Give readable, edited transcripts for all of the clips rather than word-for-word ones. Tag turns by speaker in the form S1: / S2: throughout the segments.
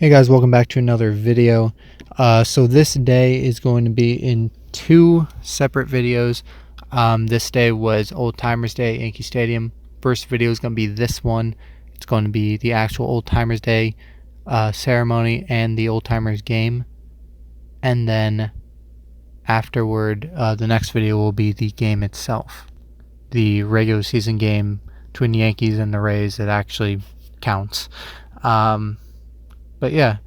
S1: Hey guys, welcome back to another video. So this day is going to be in two separate videos. This day was Old Timers Day at Yankee Stadium. First video is going to be this one. It's going to be the actual Old Timers Day ceremony and the Old Timers game. And then afterward, the next video will be the game itself. The regular season game between the Yankees and the Rays that actually counts. But yeah,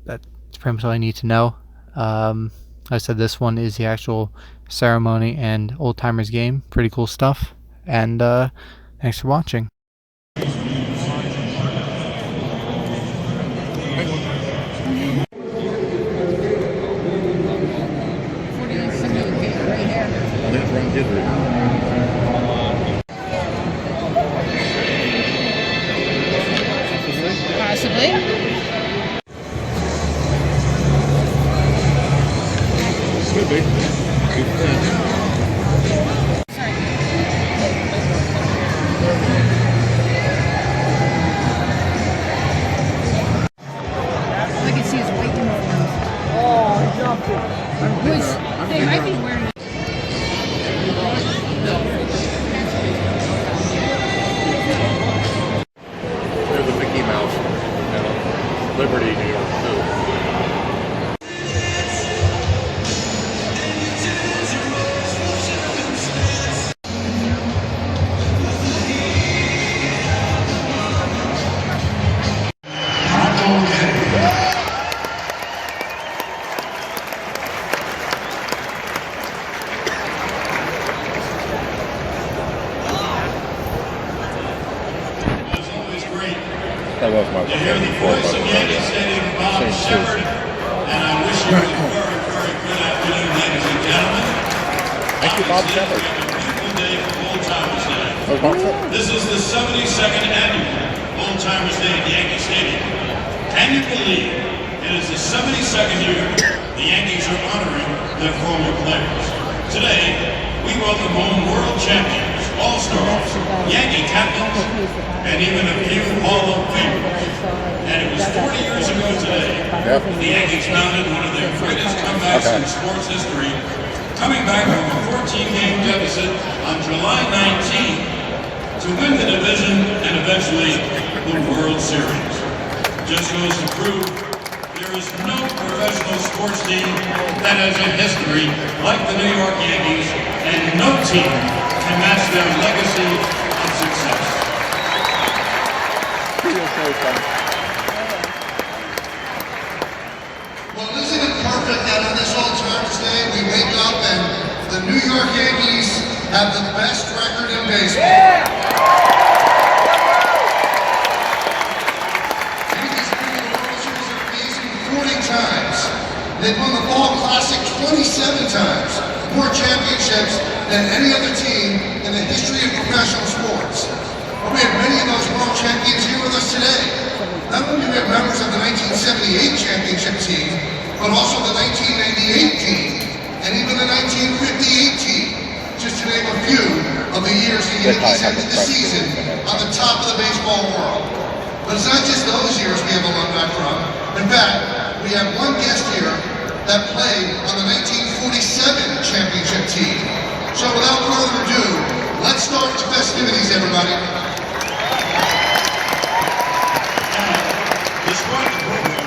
S1: that's pretty much all I need to know. Like I said, this one is the actual ceremony and Old Timers game. Pretty cool stuff. And thanks for watching.
S2: Possibly.
S3: Could be.
S2: I can see his weight in the
S4: Oh, he jumped it.
S2: They might be wearing it.
S3: There's a Mickey Mouse, Liberty, New York, too. That was my favorite before, but same too.
S5: And I wish you a very, very good afternoon, ladies and gentlemen.
S3: Thank you, Bob Shepard.
S5: Beautiful day for Old Timers Day.
S3: That was Bob Shepard.
S5: This is the 72nd annual Old Timers Day at Yankee Stadium. Can you believe it is the 72nd year the Yankees are honoring their former players? Today, we welcome home world champions, all-stars, Yankee captains, and even a few Hall of Famers. And it was 40 years ago today
S3: Yep.
S5: the Yankees mounted one of their greatest comebacks in sports history, coming back from a 14-game deficit on July 19th to win the division and eventually the World Series. Just goes to prove there is no professional sports team that has a history like the New York Yankees, and no team can match their legacy of success.
S6: Well, isn't it perfect that on this Old Timers Day we wake up and the New York Yankees have the best record in baseball? Yankees have won the World Series of amazing 40 times. They've won the Ball Classic 27 times, more championships than any other team in the history of professional sports. But we have many of those world champions here with us today. Not only do we have members of the 1978 championship team, but also the 1998 team, and even the 1958 team, just to name a few of the years the Yankees ended the season on the top of the baseball world. But it's not just those years we have alumni from. In fact, we have one guest here that played on the 1947 championship team. So without further ado, let's start the festivities, everybody.
S5: Despite the program,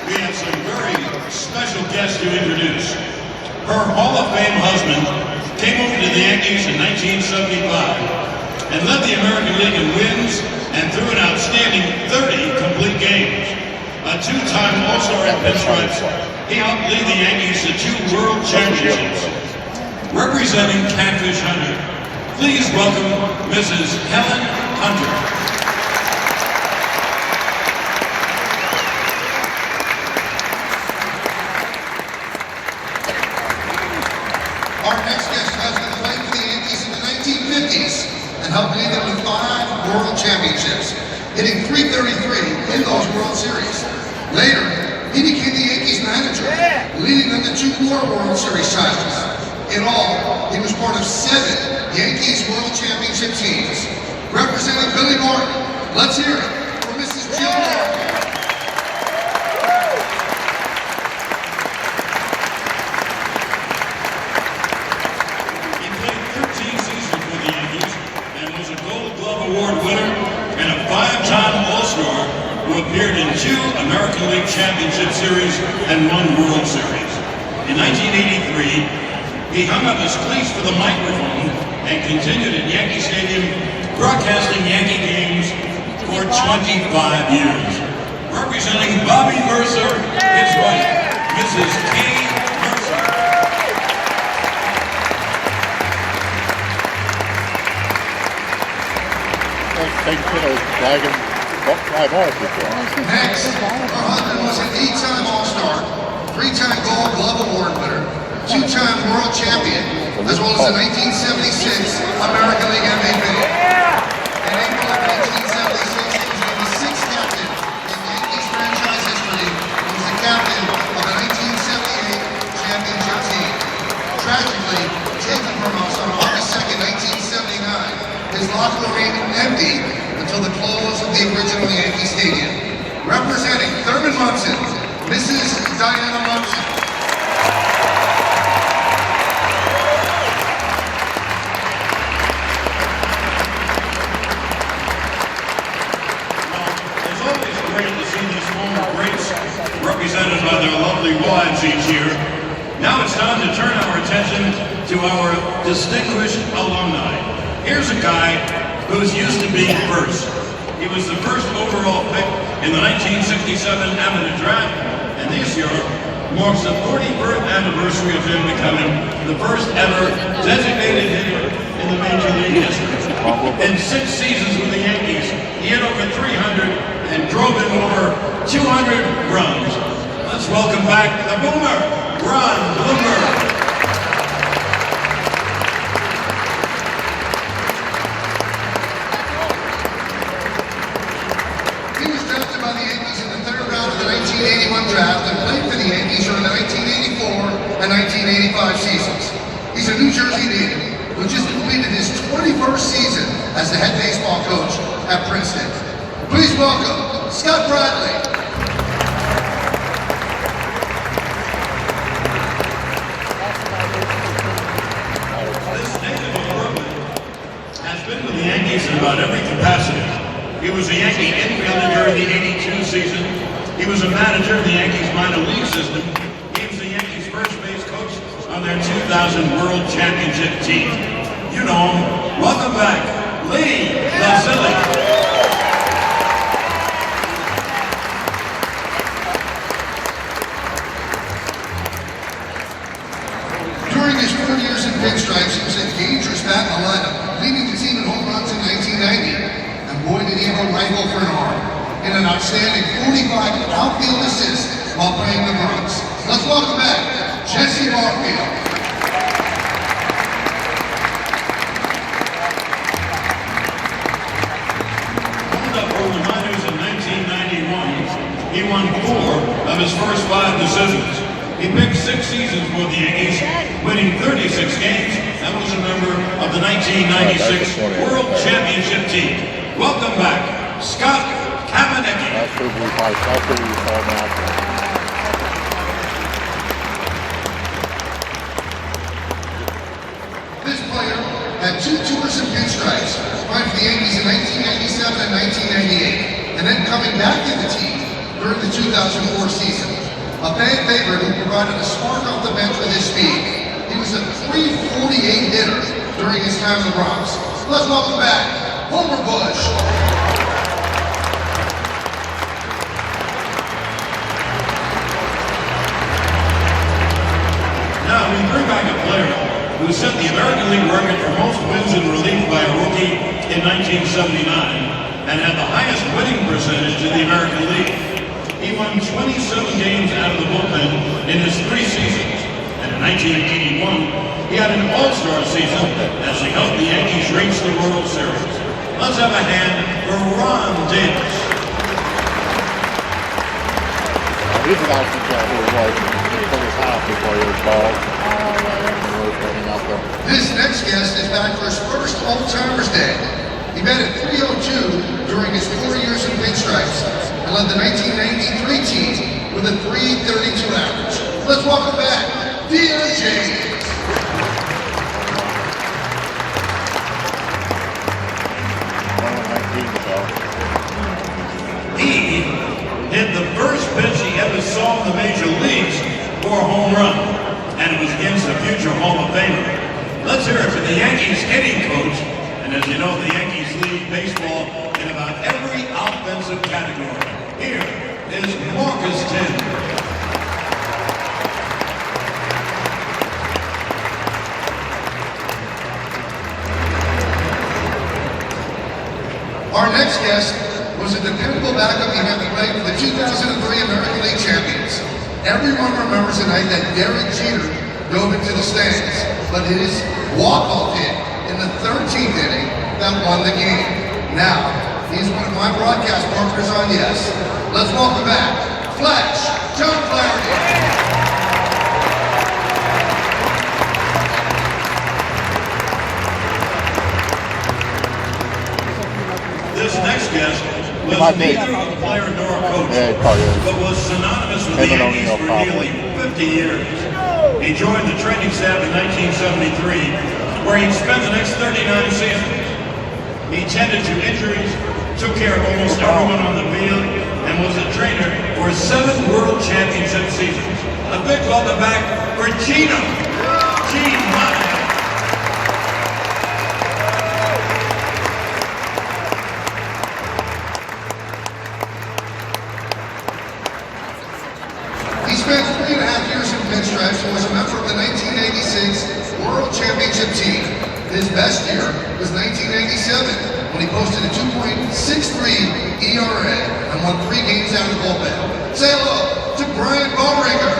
S5: we have some very special guests to introduce. Her Hall of Fame husband came over to the Yankees in 1975 and led the American League in wins and threw an outstanding 30 complete games. A two-time All-Star at Pinstripes, he helped lead the Yankees to 2 World Championships. Representing Catfish Hunter, please welcome Mrs. Helen Hunter.
S6: Our next guest husband played for the Yankees in the 1950s and helped lead them to 5 World Championships, hitting .333 in those World Series. Later, he became the Yankees manager, leading them to 2 more World Series titles. In all, he was part of 7 Yankees World Championship teams. Representing Billy Martin, let's hear it for Mrs. Jill Martin.
S5: Award winner and a 5-time All-Star who appeared in 2 American League Championship Series and 1 World Series. In 1983, he hung up his cleats for the microphone and continued at Yankee Stadium broadcasting Yankee games for 25 years. Representing Bobby Mercer, his wife, Mrs. Kay Mercer.
S3: Next,
S6: her husband was an 8-time All-Star, 3-time Gold Glove Award winner, 2-time World Champion, as well as the 1976 American League MVP. In April of 1976, he was named the 6th captain in Yankees franchise history and was the captain of the 1978 championship team. Tragically, taken from us on August 2nd, 1979, his locker remained empty until the close of the original Yankee Stadium. Representing Thurman Munson, Mrs. Diana Munson.
S5: It's always great to see these former greats represented by their lovely wives each year. Now it's time to turn our attention to our distinguished alumni. Here's a guy who's used to being first. He was the first overall pick in the 1967 amateur draft, and this year marks the 41st anniversary of him becoming the first ever designated hitter in the Major League history. In 6 seasons with the Yankees, he hit over 300 and drove in over 200 runs. Let's welcome back the Boomer, Ron Bloomer.
S6: He was drafted by the Yankees in the 3rd round of the 1981 draft and played for the Yankees during the 1984 and 1985 seasons. He's a New Jersey native who just completed his 21st season as the head baseball coach at Princeton. Please welcome Scott Bradley.
S5: This native of Brooklyn has been with the Yankees in about every capacity. He was a Yankee infielder during the 82 season. He was a manager of the Yankees minor league system. He was the Yankees first base coach on their 2000 World Championship team. You know him. Welcome back, Lee Lazilli.
S6: During his 4 years in pinstripes, he was a dangerous bat in the lineup, leading the team in home runs in 1990. And boy, did he have a rifle for an arm. And an outstanding 45 outfield assists while playing the Bronx. Let's welcome back Jesse Barfield.
S5: Opened up for the minors in 1991. He won 4 of his first 5 decisions. He picked 6 seasons for the Yankees, winning 36 games, and was a member of the 1996 World Championship team. Welcome back, Scott Kaminecki.
S6: This player had 2 tours in pinstripes, playing for the Yankees in 1997 and 1998, and then coming back to the team during the 2004 season. A fan favorite who provided a spark off the bench with his speed. He was a .348 hitter during his time in the Bronx. Let's welcome back Homer Bush.
S5: Now we bring back a player who set the American League record for most wins in relief by a rookie in 1979 and had the highest winning percentage in the American League. He won 27 games out of the bullpen in his 3 seasons. And in 1981, he had an all-star season as he helped the Yankees reach the World Series. Let's have a hand for Ron Davis.
S3: He's an awesome guy who was from his house before he was bald.
S6: This next guest is back for his first Old Timers Day. He batted .302 during his 4 years in pinstripes and led the 1993 team with a .332 average. Let's welcome back Dion James.
S5: hit the first pitch he ever saw in the major leagues for a home run, and it was against a future Hall of Famer. Let's hear it for the Yankees hitting coach, and as you know, the Yankees lead baseball in about every offensive category. Here is Marcus Tim.
S6: Our next guest was a dependable backup behind the plate for the 2003 American League champions. Everyone remembers the night that Derek Jeter dove into the stands, but his walk-off hit in the 13th inning that won the game. Now, he's one of my broadcast partners on Yes. Let's welcome back, Flash, John Flaherty.
S5: This next guest was neither a player nor a coach, but was synonymous with the Yankees for nearly 50 years. He joined the training staff in 1973, where he spent the next 39 seasons. He tended to injuries, took care of almost everyone on the field, and was a trainer for 7 World Championship seasons. A big welcome back for Gino. Gene Monahan.
S6: He spent 3.5 years in pinstripes and was a member of the 1986 World Championship team. His best year was 1987, when he posted a 2.63 ERA and won 3 games out of the bullpen. Say hello to Brian Ballringer.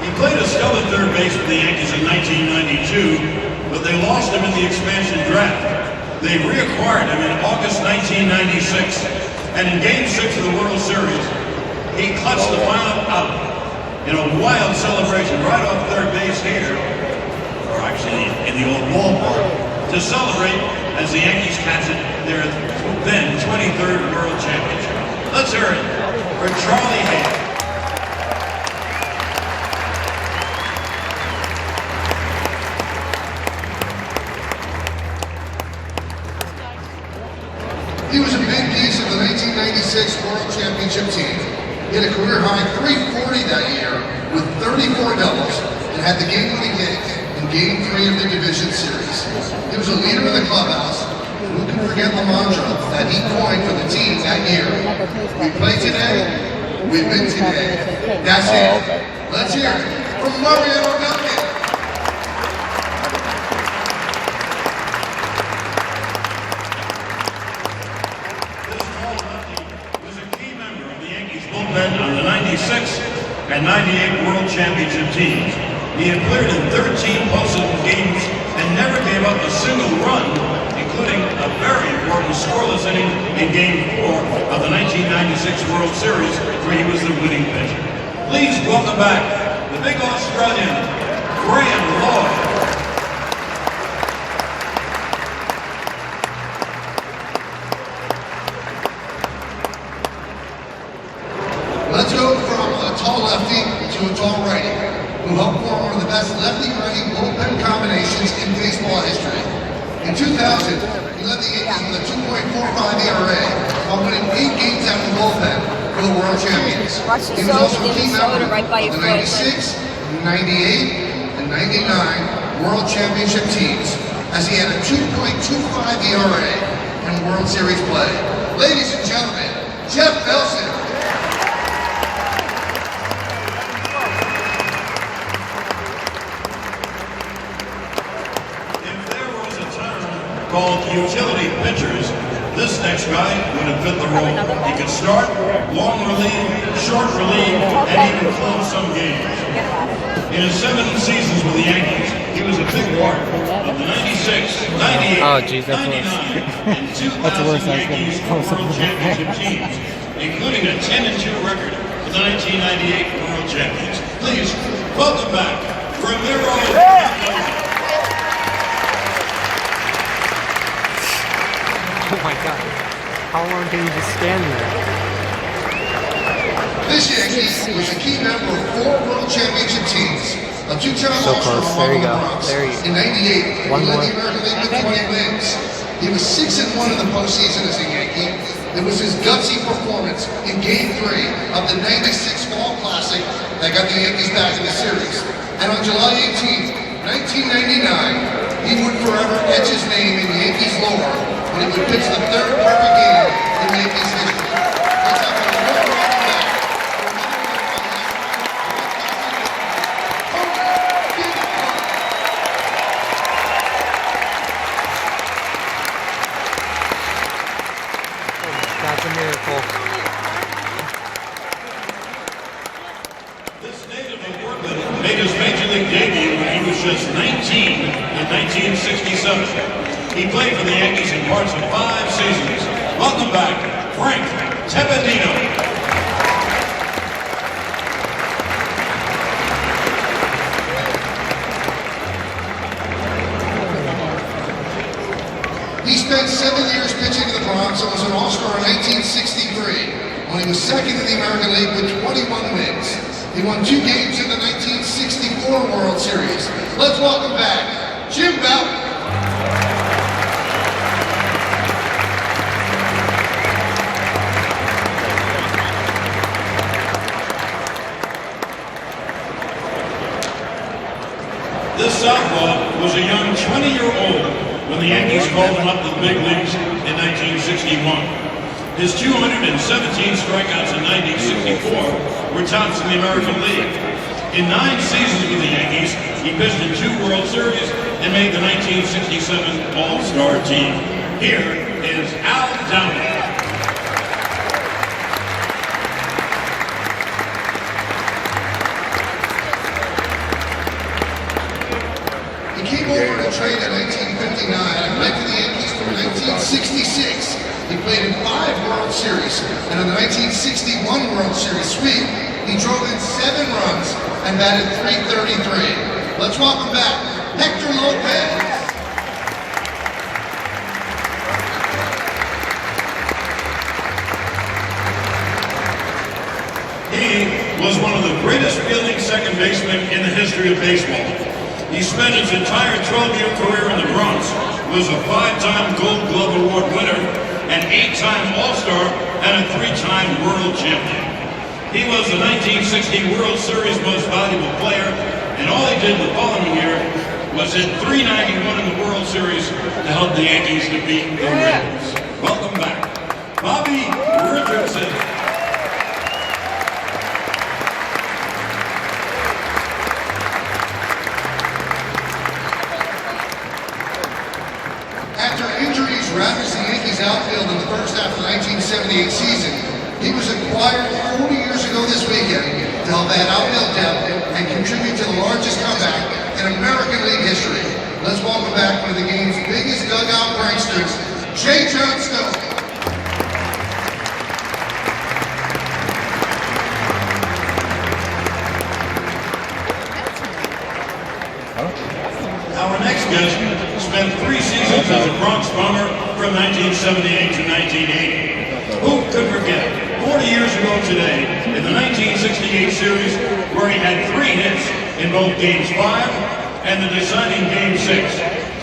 S5: He played a stellar third base for the Yankees in 1992, but they lost him in the expansion draft. They reacquired him in August 1996, and in Game 6 of the World Series, he clutched the final out in a wild celebration right off third base here, or actually in the old ballpark, to celebrate as the Yankees captured their then 23rd World Championship. Let's hear it for Charlie Hayes.
S6: He was a big piece of the 1996 World Championship team. He had a career-high 340 that year with 34 doubles and had the game-winning hit in Game 3 of the Division Series. He was a leader in the clubhouse. Who can forget the mantra that he coined for the team that year? We play today, we win today. That's it. Let's hear it from Mariano Duncan.
S5: On the 96 and 98 World Championship teams. He appeared in 13 postseason games and never gave up a single run, including a very important scoreless inning in Game 4 of the 1996 World Series, where he was the winning pitcher. Please welcome back the big Australian, Graham Lloyd.
S6: Let's go from a tall lefty to a tall righty, who helped form one of the best lefty-righty bullpen combinations in baseball history. In 2000, he led the Yankees with a 2.45 ERA while winning 8 games out of the bullpen for the World Champions. He was also a key member of the 96, 98, and 99 World Championship teams, as he had a 2.25 ERA in World Series play. Ladies and gentlemen, Jeff Belson.
S5: Called utility pitchers, this next guy would have fit the role. He could start, long relieve, short relieve, and even close some games. In his 7 seasons with the Yankees, he was a big part of the 96, 98, 99, and 2000 Yankees World Championship teams, including a 10-2 record for the 1998 World Champions. Please welcome back Ramiro.
S1: Oh my god. How long can you just stand there?
S6: This Yankee was a key member of 4 World Championship teams, a 2-time two-time
S1: So
S6: All-Star
S1: close. There you go.
S6: Bronx.
S1: There you go.
S6: In 98,
S1: One
S6: he led
S1: more.
S6: the American League with 20 wins. He was 6-1 in the postseason as a Yankee. It was his gutsy performance in Game 3 of the '96 Fall Classic that got the Yankees back in the series. And on July 18th, 1999, he would forever etch his name in Yankees lore when he would pitch the third perfect game in Yankees history. Let's have a warm welcome back.
S1: That's a miracle.
S5: This native of Brooklyn made his major league debut when he was just 19 in 1967. He played for the Yankees in parts of 5 seasons. Welcome back, Frank Tepedino.
S6: He spent 7 years pitching in the Bronx and was an All-Star in 1963 when he was second in the American League with 21 wins. He won 2 games in the 1964 World Series. Let's welcome back Jim Bouton.
S5: This southpaw was a young 20-year-old when the Yankees called him up to the big leagues in 1961. His 217 strikeouts in 1964 were tops in the American League. In 9 seasons with the Yankees, he pitched in 2 World Series and made the 1967 All-Star team. Here is Al Downey.
S6: He came over in a trade in 1959 and played for the Yankees through 1966. He played in 5 World Series, and in the 1961 World Series sweep, he drove in 7 runs and batted .333. Let's welcome back Hector Lopez.
S5: He was one of the greatest fielding second basemen in the history of baseball. He spent his entire 12-year career in the Bronx, was a 5-time Gold Glove Award winner, an 8-time All-Star, and a 3-time World Champion. He was the 1960 World Series Most Valuable Player, and all he did the following year was hit .391 in the World Series to help the Yankees defeat the Rays. Welcome back, Bobby Richardson.
S6: After injuries ravaged the Yankees outfield in the first half of the 1978 season, he was acquired 40 years ago this weekend to help add outfield depth and contribute to the largest comeback in American League history. Let's welcome back one of the game's biggest dugout pranksters, J. Johnstone.
S5: Our next guest spent 3 seasons as a Bronx Bomber from 1978 to 1980. Who could forget 40 years ago today in the 1968 series where he had 3 hits in both Games 5 and the deciding Game 6.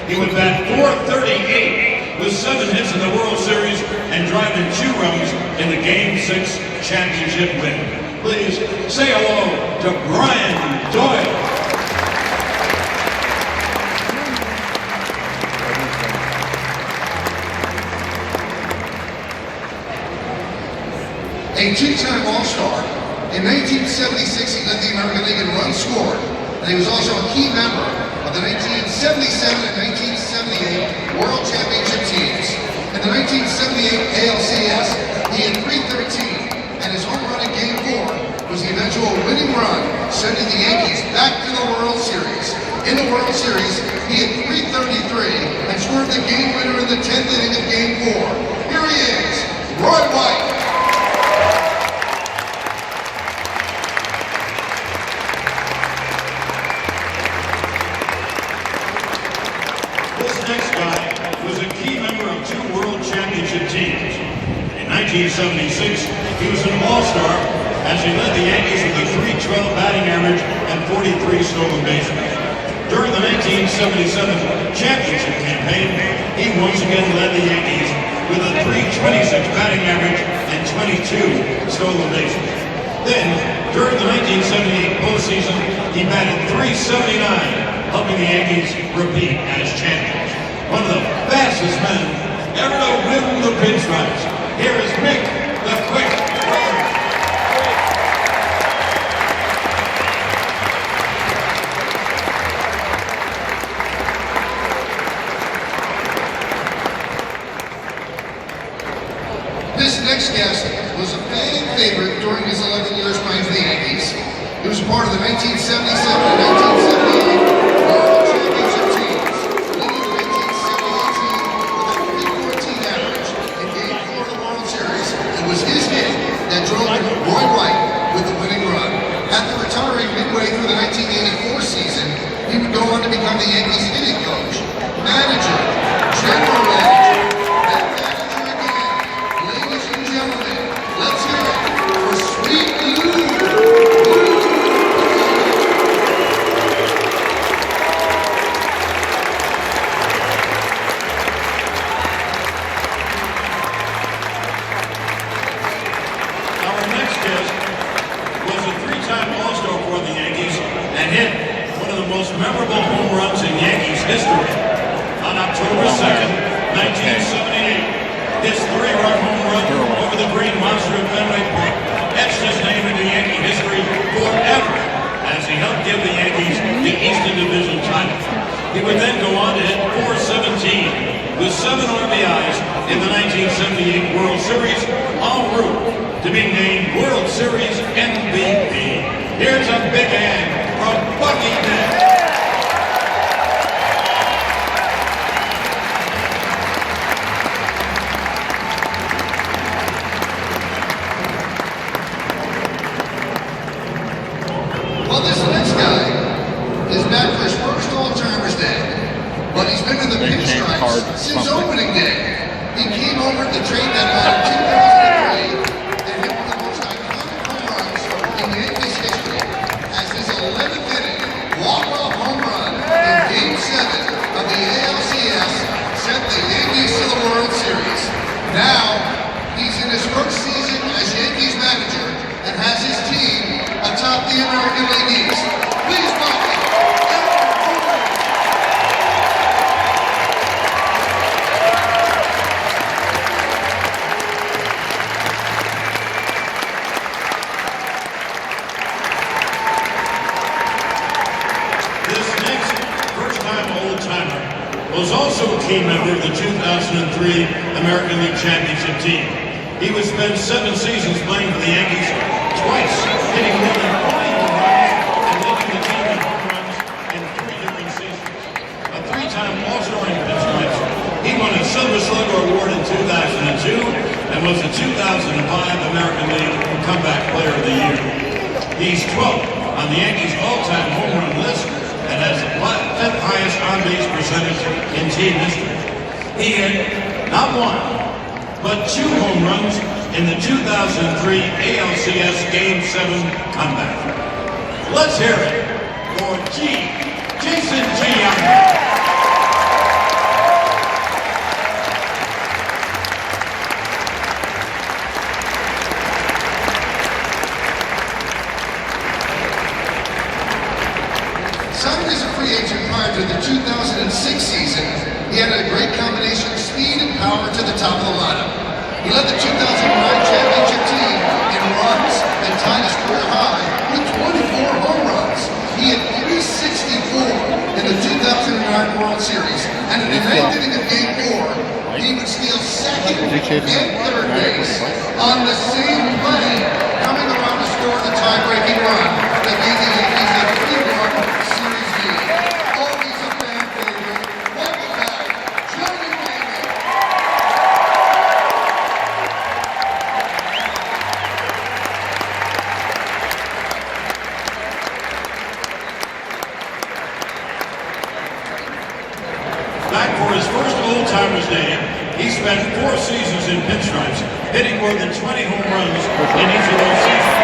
S5: He would bat .438 with 7 hits in the World Series and drive in 2 runs in the Game 6 championship win. Please say hello to Brian Doyle.
S6: A 2-time All-Star. In 1976, he led the American League in runs scored, and he was also a key member of the 1977 and 1978 World Championship teams. In the 1978 ALCS, he had .313, and his home run in Game 4 was the eventual winning run, sending the Yankees back to the World Series. In the World Series, he had .333 and scored the game winner in the 10th inning of Game 4. Here he is, Roy White.
S5: This next guy was a key member of 2 World Championship teams. In 1976, he was an All-Star as he led the Yankees with a .312 batting average and 43 stolen bases. 1977 championship campaign, he once again led the Yankees with a .326 batting average and 22 stolen bases. Then, during the 1978 postseason, he batted .379, helping the Yankees repeat as champions. One of the fastest men ever to win the pinstripes. Here is Mick the Quick Rogers.
S6: This next guest was a fan favorite during his 11 years playing for the Yankees. He was a part of the 1977 and 1978 World Championship teams, leading the 1978 team with a .314 average in Game 4 of the World Series. It was his hit that drove Roy White with the winning run. After retiring midway through the 1984 season, he would go on to become the Yankees hitting coach, manager, general manager, and manager again. Ladies and gentlemen, let's hear it for Sweet Lou.
S5: Our next guest was a three-time All-Star for the Yankees and hit one of the most memorable home runs in Yankees history. On October 2nd, 1978, his three-run home run over the Green Monster of Fenway Park etched his name into Yankee history forever as he helped give the Yankees the Eastern Division title. He would then go on to hit .417 with 7 RBIs in the 1978 World Series, en route to be named World Series MVP. Here's a big hand from Bucky Dent.
S6: Well, this next guy is back for his first Old Timers Day, but he's been in the pinstripes since opening day. He came over at the trade deadline in 2003 and hit one of the most iconic home runs in Yankees history as his 11th inning walk-off home run in Game 7 of the ALCS sent the Yankees to the World Series. Now, he's in his first season as Yankees manager and has his team atop the American League East. Please welcome
S5: This next first-time Old-Timer was also a key member of the 2003 American League Championship team. He would spend 7 seasons playing for the Yankees, twice hitting more than 40 home runs and leading the team in home runs in 3 different seasons. A 3-time All-Star in pinstripes, he won a Silver Slugger Award in 2002 and was the 2005 American League Comeback Player of the Year. He's 12th on the Yankees all-time home run list and has the 5th highest on-base percentage in team history. He hit not 1, but 2 home runs in the 2003 ALCS Game 7 comeback. Let's hear it for Jason G. Young.
S6: Signed as a free agent prior to the 2006 season, he had a great combination of speed and power to the top of the lineup. He led the 2009 championship team in runs and tied his career high with 24 home runs. He had 364 in the 2009 World Series, and in the 9th inning of Game 4, he would steal second and third base on the same play, coming around to score the tie-breaking run that gave the Yankees a 3-1 series lead. Always a fan favorite. Welcome back, Johnny Damon.
S5: Back for his first Old Timers Day, he spent 4 seasons in pinstripes, hitting more than 20 home runs in each of those seasons.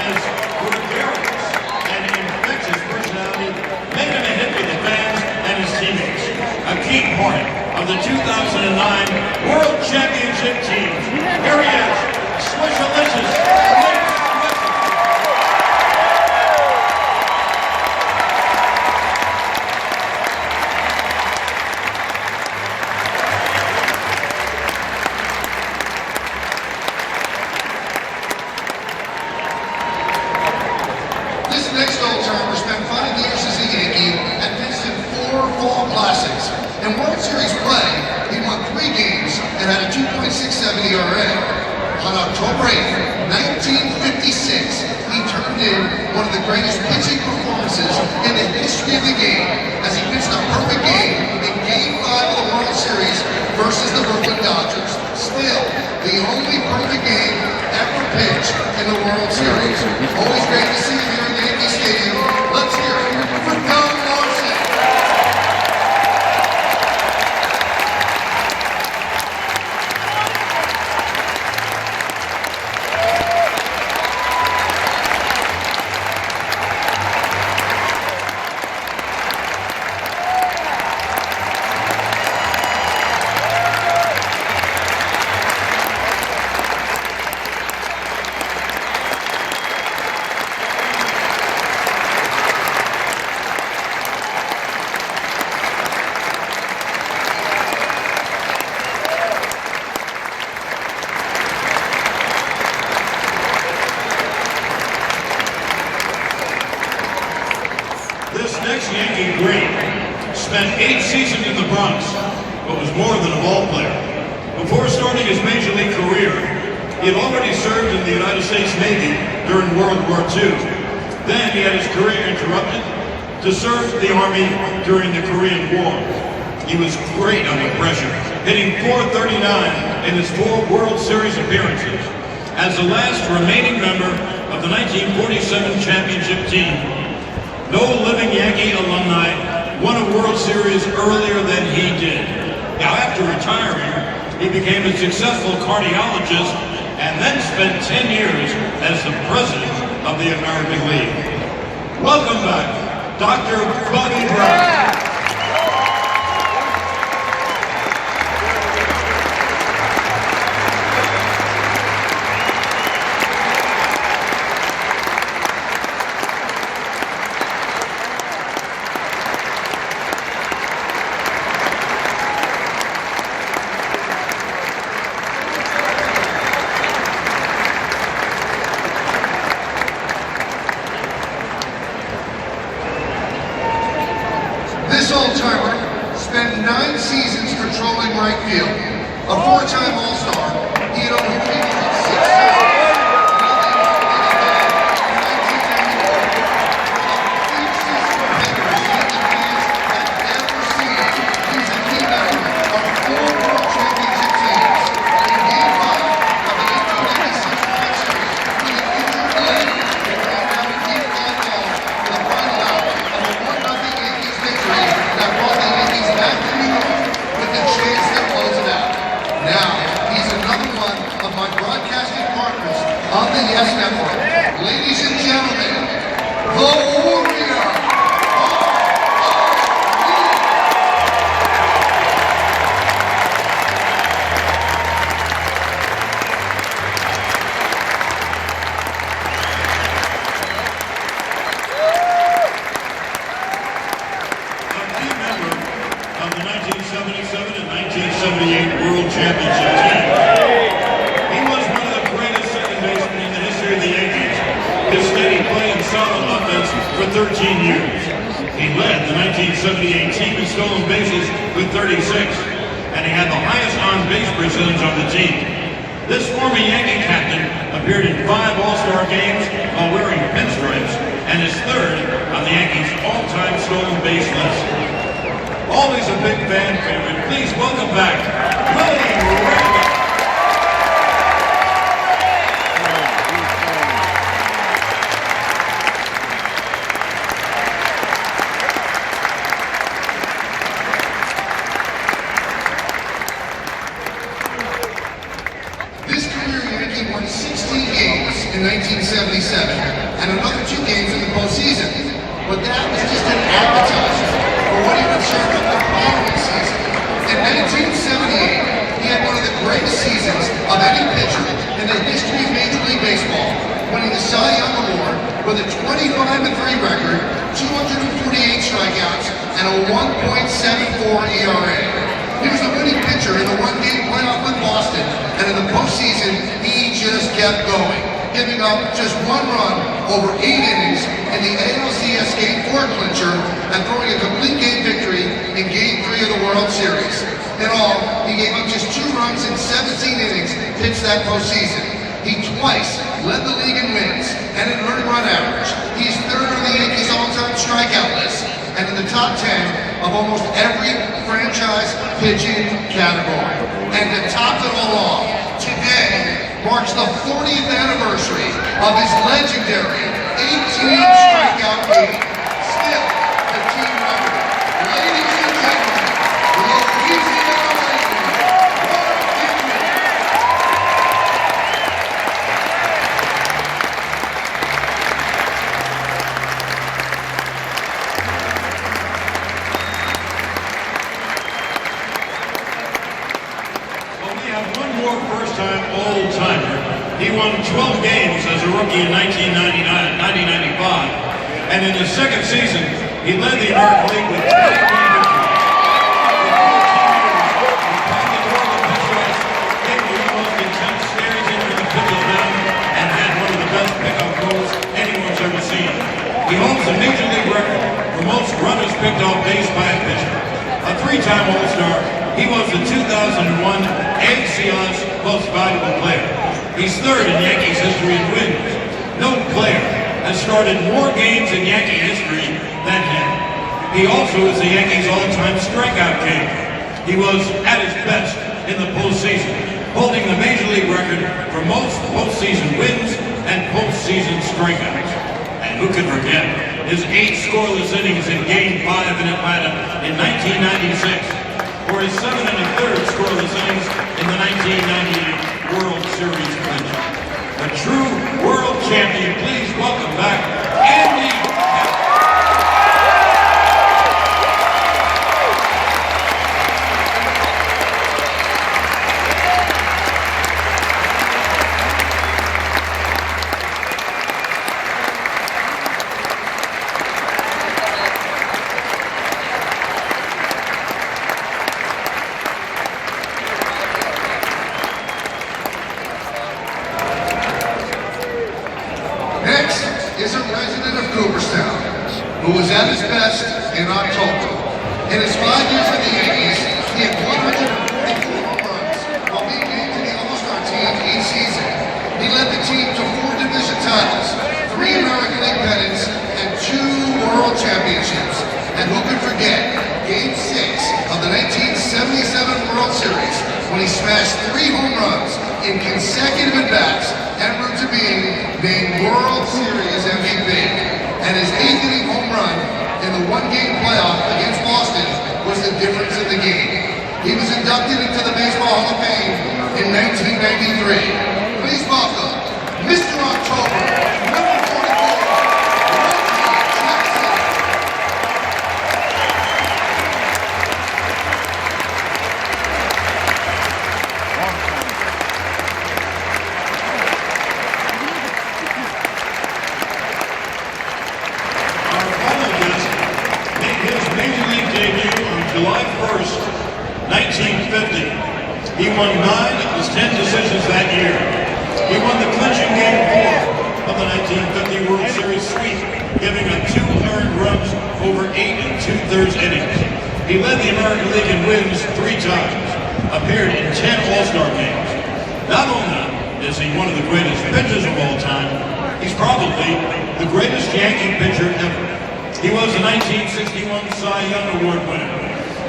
S5: His gregarious
S6: World Series play, he won 3 games and had a 2.67 ERA. On October 8th, 1956, he turned in one of the greatest pitching performances in the history of the game as he pitched a perfect game in Game 5 of the World Series versus the Brooklyn Dodgers. Still, the only perfect game ever pitched in the World Series. Always great to see him here in Yankee Stadium. Let's hear it for Don Larson.
S5: This next Yankee great spent 8 seasons in the Bronx, but was more than a ball player. Before starting his major league career, he had already served in the United States Navy during World War II. Then he had his career interrupted to serve the Army during the Korean War. He was great under pressure, hitting .439 in his 4 World Series appearances. As the last remaining member of the 1947 championship team, no living Yankee alumni won a World Series earlier than he did. Now, after retiring, he became a successful cardiologist and then spent 10 years as the president of the American League. Welcome back, Dr. Bobby Brown.
S6: This old-timer spent 9 seasons patrolling right field. A 4-time All-Star, he had only been 6 on the Yes Network. Ladies and gentlemen, the Warrior.
S5: A key member of the 1977 and 1978 World Championship team. He was one of the greatest second basemen in the history of the Yankees. His steady play and solid offense for 13 years. He led the 1978 team in stolen bases with 36, and he had the highest on-base percentage on the team. This former Yankee captain appeared in 5 All-Star games while wearing pinstripes, and is 3rd on the Yankees' all-time stolen base list. Always a big fan favorite. Please welcome back Willie Rabbit.
S6: This career Yankee won 16 games in 1977 and another 2 games in the postseason. But that was just an appetizer for what he would serve up the following season. In 1978, he had one of the greatest seasons of any pitcher in the history of Major League Baseball, winning the Cy Young Award with a 25-3 record, 248 strikeouts, and a 1.74 ERA. He was a winning pitcher in the 1-game playoff with Boston, and in the postseason, he just kept going, giving up just 1 run over 8 innings in the ALCS Game 4 clincher and throwing a complete game victory in Game 3 of the World Series. In all, he gave up just 2 runs in 17 innings pitched that postseason. He twice led the league in wins and in earned run average. He's 3rd on the Yankees all-time strikeout list and in the top 10 of almost every franchise pitching category. And to top it all off, today marks the 40th anniversary of his legendary 18 strikeout game. Still the team record. Ladies and gentlemen, Louisiana legend, York Yankees.
S5: Well, we have one more first-time Old Timer. He won 12 games as a rookie in 1995, and in his second season, he led the American League with 12 game victories. He packed the door with pitch strikes, gave the most intense stares into the pitcher's mound, and had one of the best pickup goals anyone's ever seen. He holds the Major League record for most runners picked off base by a pitcher. A 3-time All-Star, he was the 2001 ALCS Most Valuable Player. He's 3rd in Yankees history in wins. No player has started more games in Yankee history than him. He also is the Yankees all-time strikeout king. He was at his best in the postseason, holding the Major League record for most postseason wins and postseason strikeouts. And who could forget his 8 scoreless innings in Game 5 in Atlanta in 1996, or his 7 1/3 scoreless innings in the 1998 World Series clincher. A true world champion. Please welcome back Andy.
S6: Next is a resident of Cooperstown who was at his best in October. In his 5 years with the Yankees, he had 144 home runs while being named to the All-Star team each season. He led the team to 4 division titles, 3 American League pennants, and 2 World Championships. And who could forget Game 6 of the 1977 World Series when he smashed 3 home runs in consecutive at-bats en route to being named World Series MVP. And his 8th inning home run in the 1-game playoff against Boston was the difference in the game. He was inducted into the Baseball Hall of Fame in 1993. Please welcome Mr. October, number 44, Reggie Jackson.
S5: Our final guest made his Major League debut on July 1st, 1950. He won 9 of his 10 decisions that year. He won the clinching Game 4 of the 1950 World Series sweep, giving up 2 earned runs over 8 2/3 innings. He led the American League in wins 3 times, appeared in 10 All-Star games. Not only is he one of the greatest pitchers of all time, he's probably the greatest Yankee pitcher ever. He was the 1961 Cy Young Award winner.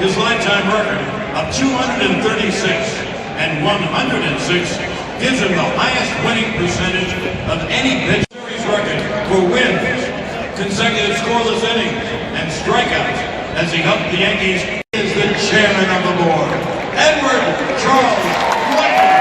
S5: His lifetime record of 236 and 106 gives him the highest winning percentage of any pitcher. Series record for wins, consecutive scoreless innings, and strikeouts as he helped the Yankees. He is the chairman of the board, Edward Charles White.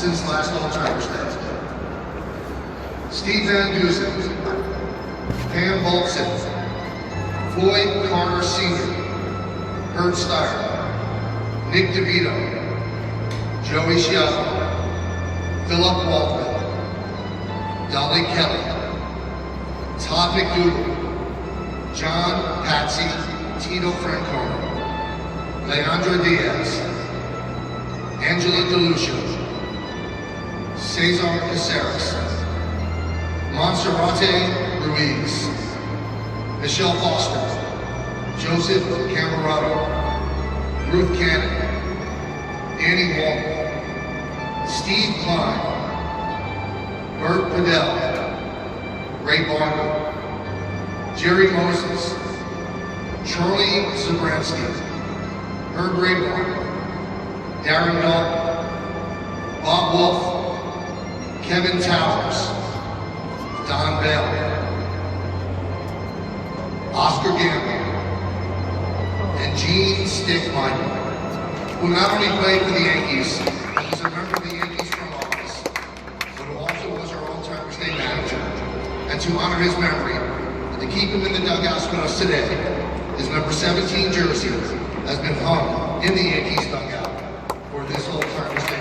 S6: Since last Old Timers Day. Steve Van Dusen, Pam Bolton, Floyd Carter Sr., Herb Steyer, Nick DeVito, Joey Shell, Philip Waldman, Dolly Kelly, Todd McDougal, John Patsy Tito Francona, Leandra Diaz, Angela DeLucia, Cesar Caceres, Monserrate Ruiz, Michelle Foster, Joseph Camarado, Ruth Cannon, Annie Walton, Steve Klein, Bert Padell, Ray Barker, Jerry Moses, Charlie Zabransky, Herb Rayborn, Darren Dalton, Bob Wolf, Kevin Towers, Don Bell, Oscar Gamble, and Gene Stickmichael, who not only played for the Yankees, but was a member of the Yankees front office, but who also was our Old Timers Day manager. And to honor his memory, and to keep him in the dugouts with us today, his number 17 jersey has been hung in the Yankees dugout for this Old Timers Day.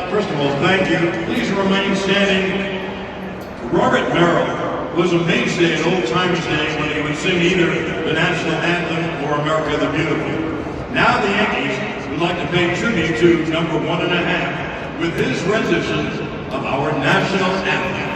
S5: First of all, thank you. Please remain standing. Robert Merrill was a mainstay at Old Timers Day when he would sing either the national anthem or America the Beautiful. Now the Yankees would like to pay tribute to number 1.5 with his rendition of our national anthem.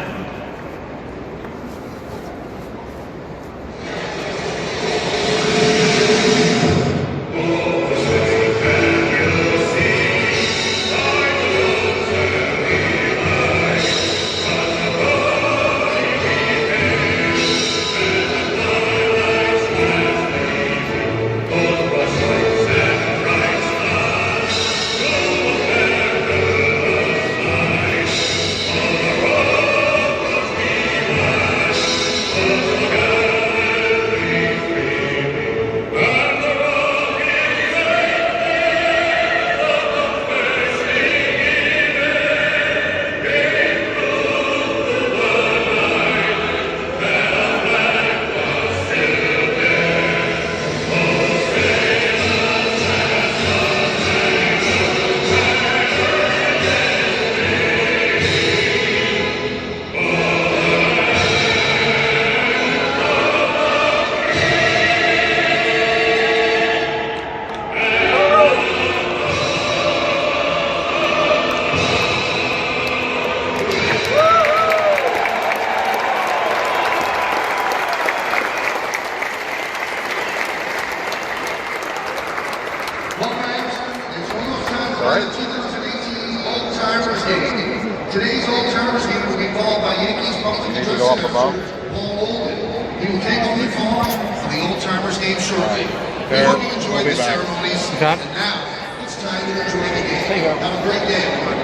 S6: Today's Old Timers game will be called by Yankees public address announcer Paul Olden. He will take on the call of the Old Timers game shortly. We hope you enjoyed the ceremonies. And now it's time to enjoy the game. Have a great day, everyone.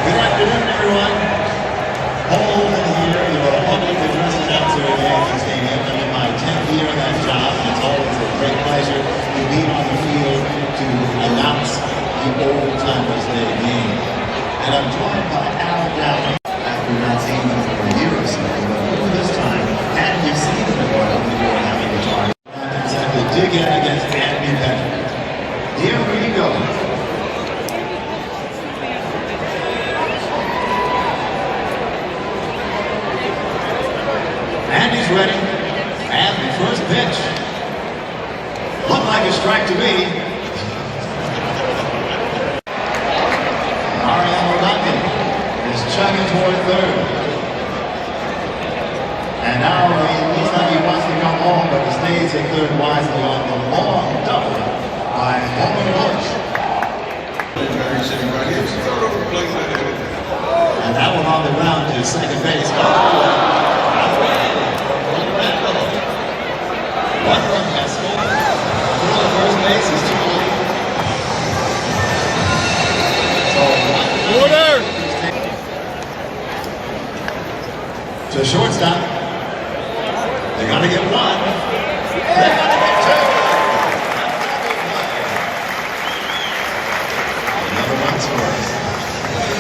S7: Good afternoon, everyone. Paul Olden here, your public address announcer at Yankee Stadium. I'm in my 10th year on that job, and it's always a great pleasure to be on the field to announce the Old Timers Day game. And I'm joined by Al Downing. After not seeing them for a year or so, but over this time, hadn't you seen them before having a target? Not exactly dig in against Anthony Pettit. Here we go. Andy's ready, and the first pitch looked like a strike to me. Ariel Rodney is chugging toward third. And now he looks like he wants to come home, but he stays at third wisely on the long double by Holman Bush. And that one on the ground to second base. One run has scored. First base is 2 shortstop. They're going to get one. They're going to get two. Another one scores.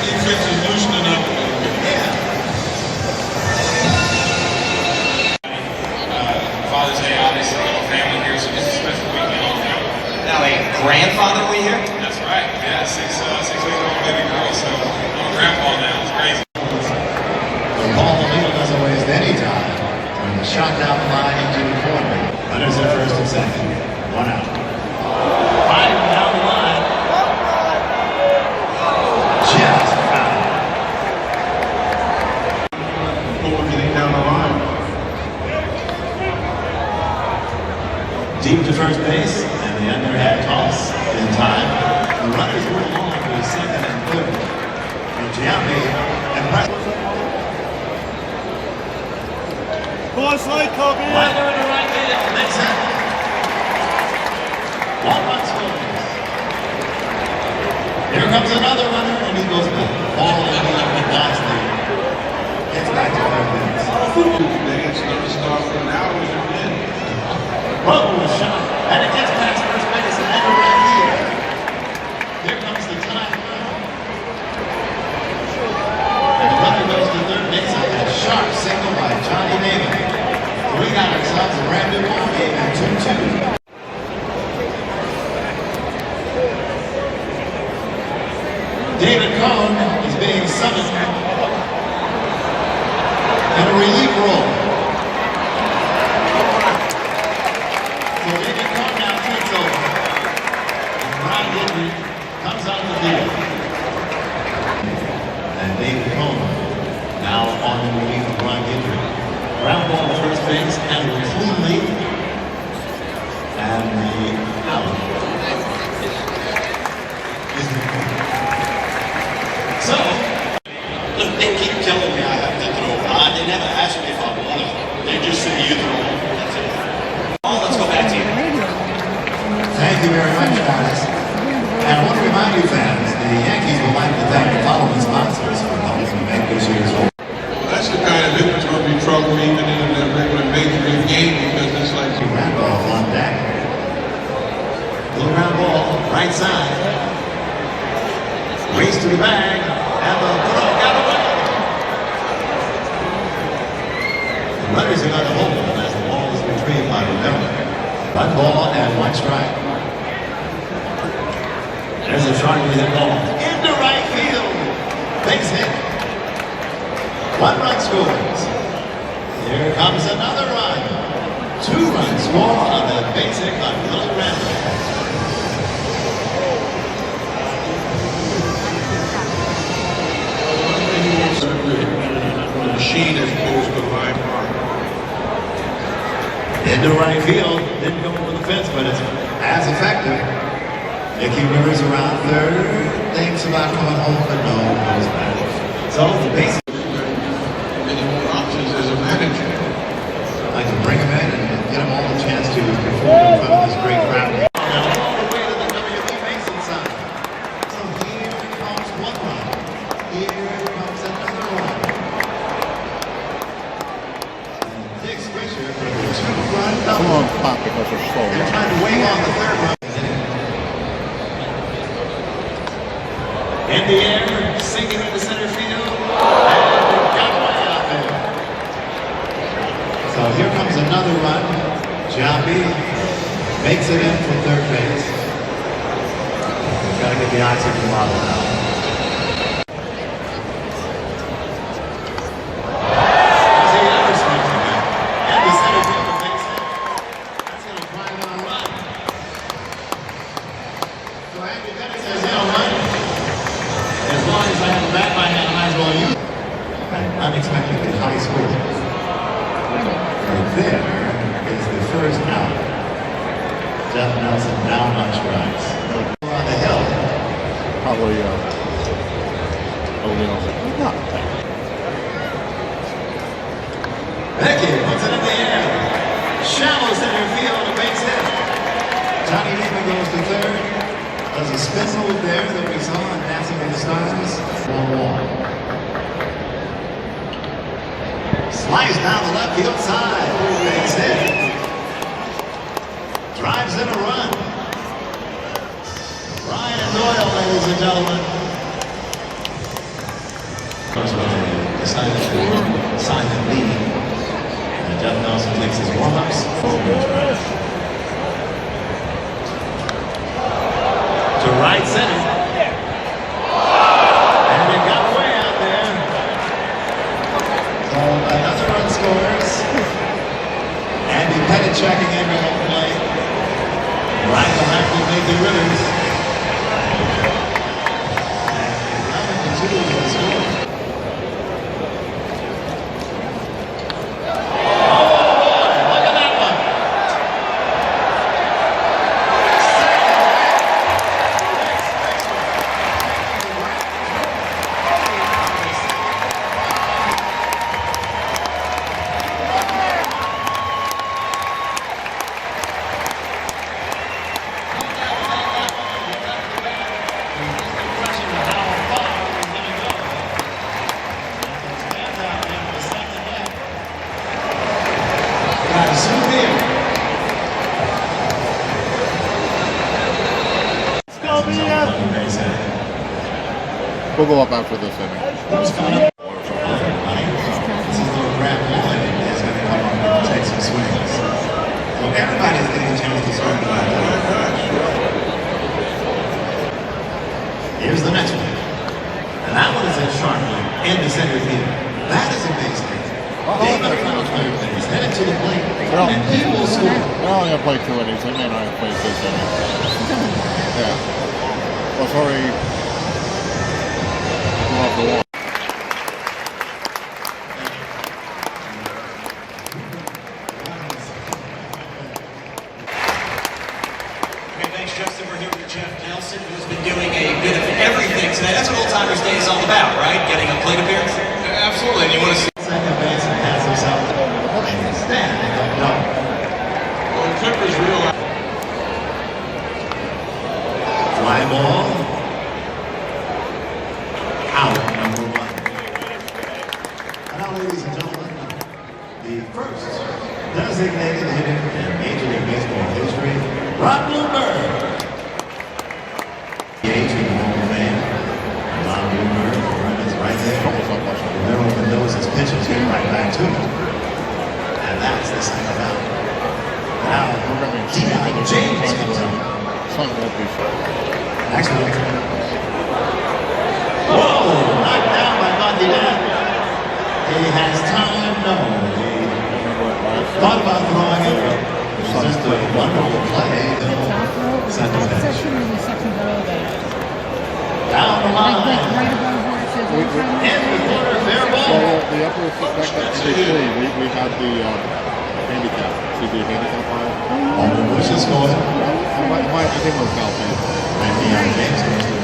S5: Defense is loosening up a little bit.
S7: Yeah.
S8: Father's Day, obviously, all family here, so this is a special weekend all family.
S9: Now, a grandfather we here?
S8: That's right, yeah, 6-week-old baby girl, so I'm a grandpa now, it's crazy.
S7: The ball Leo doesn't waste any time. When the shot down the line into the corner. Runners at first and second. One out. Fighting down the line. Just foul.
S5: Pull everything down the line.
S7: Deep to first base, and the underhand toss in time. The runners move along to second and third. And Giambi and Preston.
S4: Boss like Kobe.
S7: Right over to right field. Makes it. One run scores. Here comes another runner, and he goes back. Ball in the last lead. Gets back to third base.
S5: It's going to start from now and then.
S7: Whoa, shot. And it gets past first base and then right here. Here comes the time run. And the runner goes to third base on that sharp signal by Johnny Namath. We got ourselves a brand new ball game at 2-2. David Cohn is being summoned in a relief role. So David Cohn now takes over. And Ron Henry comes on the field. And David Cohn now on the relief of Ron Henry. Ground ball to first base and cleanly. And the out. So, look, they keep telling me I have to throw. They never ask me if I want to. They just say you throw. That's it.
S9: Oh, let's go back to you.
S7: Thank you very much, guys. And I want to remind you fans, the Yankees would like to thank the following sponsors for helping to make this year's whole.
S5: That's the kind of hit that's going to be trouble even in a regular major league game because it's like
S7: Randolph on deck. Little round ball, right side. Race to the bag, and the throw got away. The runners are going to hold him as the ball is retrieved by Miller. One ball and one strike. There's a sharply hit ball into right field. Base hit. One run scores. Here comes another run. 2-run score on the base hit by Little Randall.
S5: machine as opposed to line mark.
S7: Into right field, didn't go over the fence, but it's as effective. Mickey Rivers around third, thinks about coming home, but no, goes back. So the base.
S5: Many more options as a manager.
S7: I can bring him in and get him all a chance to perform in front of this great crowd. Now all the way to the W.B. Mason side. So here comes one run. Here comes another run. And Dick Swisher for the 2-run double.
S4: Come on, Pop, because they're slow.
S7: They're trying to wave on the third run. In the air, sinking into center field, and got away out there. So here comes another run. Giambi makes it in for third base. We've got to get the oxygen bottle now. As he ever swings it back. And the center fielder makes it. That's going to climb on a run. So Andy Dennis says, you know what? As long as I have a bat in my hand, I might as well use it. An unexpectedly high score. And there is the first out. Jeff Nelson down on strikes. We're on the hill.
S4: Probably, not bad.
S7: Becky puts it in the air. Shallow center field, a base hit. Johnny Neighbor goes to third. There's a spin move there that we saw in Dancing with the Stars. 1-1. Flies down the left field side. Makes it. Drives in a run. Ryan Doyle, ladies and gentlemen. First one, decided to sign him leading. And Jeff Nelson takes his warm-ups. To right center. And it got away out there. So another run scores. Andy Pettit checking in right on the play. Right behind him, Nathan Rivers. And 11-2 is the score.
S4: We'll go up after this inning.
S7: This is the grab one is going to come up and take some swings. So everybody's getting a chance to swing the Here's the next one. And that one is in sharply in the center field. That is amazing. David Fountain is headed to the plate, and he will score.
S4: They're only going to play 2 innings. They may not have played this inning. Yeah. Well, sorry. Off the wall.
S9: Okay, thanks, Justin. We're here with Jeff Nelson, who's been doing a bit of everything today. That's what Old Timers Day is all about, right? Getting a plate appearance?
S8: Absolutely, and you want to see
S7: Second base and has himself and standing up double.
S8: well, the Clippers realize.
S7: Fly ball. Out, number 1. And now, ladies and gentlemen, the first designated hitter in Major League Baseball history, Ron Bloomberg. The aging Hall of Fame. Ron Bloomberg, the run is right there. Everyone knows his pitches get right back to him. And that's the second out. Now, T.I. James comes up. Next one. Whoa! Knocked down by Monty Dan. He has time, no. He thought about throwing it. It was just a wonderful play. Second pitch. Down the line.
S2: Right above where it says Old Timers.
S7: In the corner, fair ball.
S4: Well, the upper suspect we had the handicap. See the handicap line?
S7: All the bushes going.
S4: I think it was Cal.
S7: And T.I. James goes to